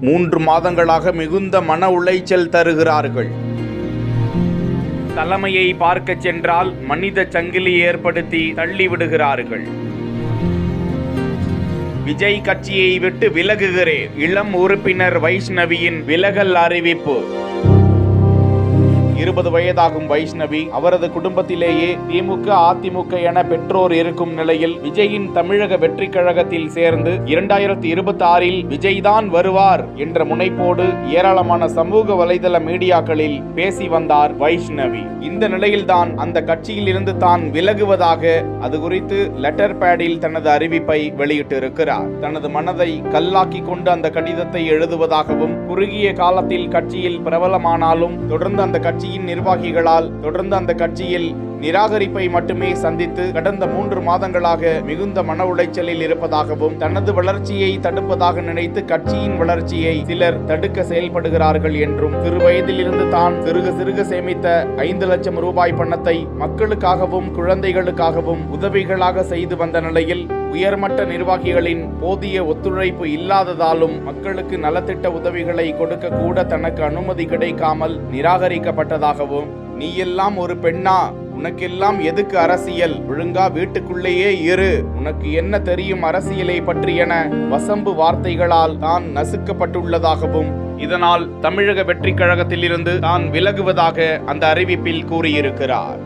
3 மாதங்களாக மிகுந்த மன உளைச்சல் தருகிறார்கள். தலைமையை பார்க்க சென்றால் மனித சங்கிலி ஏற்படுத்தி தள்ளிவிடுகிறார்கள். விஜய் கட்சியை விட்டு விலகுகிறேன். இளம் உறுப்பினர் வைஷ்ணவியின் விலகல் அறிவிப்பு. 20 வயதாகும் வைஷ்ணவி அவரது குடும்பத்திலேயே திமுக, அதிமுக என பெற்றோர் இருக்கும் நிலையில் விஜயின் தமிழக வெற்றி கழகத்தில் சேர்ந்து 2026இல் விஜய் தான் வருவார் என்ற முனைப்போடு ஏராளமான சமூக வலைதள மீடியாக்களில் பேசி வந்தார் வைஷ்ணவி. இந்த நிலையில்தான் அந்த கட்சியில் இருந்து தான் விலகுவதாக அது குறித்து லெட்டர் பேடில் தனது அறிவிப்பை வெளியிட்டிருக்கிறார். தனது மனதை கல்லாக்கி கொண்டு அந்த கடிதத்தை எழுதுவதாகவும், குறுகிய காலத்தில் கட்சியில் பிரபலமானாலும் தொடர்ந்து அந்த கட்சியின் நிர்வாகிகளால் தொடர்ந்து அந்த கட்சியில் நிராகரிப்பை மட்டுமே சந்தித்து கடந்த 3 மாதங்களாக மிகுந்த மன உளைச்சலில் இருப்பதாகவும், தனது வளர்ச்சியை தடுப்பதாக நினைத்து கட்சியின் வளர்ச்சியை சிலர் தடுக்க செயல்படுகிறார்கள் என்றும், சிறு வயதிலிருந்து தான் சிறுக சேமித்த 5 லட்சம் ரூபாய் பணத்தை மக்களுக்காகவும் குழந்தைகளுக்காகவும் உதவிகளாக செய்து வந்த நிலையில் உயர்மட்ட நிர்வாகிகளின் போதிய ஒத்துழைப்பு இல்லாததாலும் மக்களுக்கு நலத்திட்ட உதவிகளை கொடுக்க கூட தனக்கு அனுமதி கிடைக்காமல் நிராகரிக்கப்பட்டதாகவும், நீ எல்லாம் ஒரு பெண்ணா, உனக்கெல்லாம் எதுக்கு அரசியல், ஒழுங்கா வீட்டுக்குள்ளேயே இரு, உனக்கு என்ன தெரியும் அரசியலை பற்றி என வசம்பு வார்த்தைகளால் தான் நசுக்கப்பட்டுள்ளதாகவும், இதனால் தமிழக வெற்றி கழகத்தில் இருந்து தான் விலகுவதாக அந்த அறிவிப்பில் கூறியிருக்கிறார்.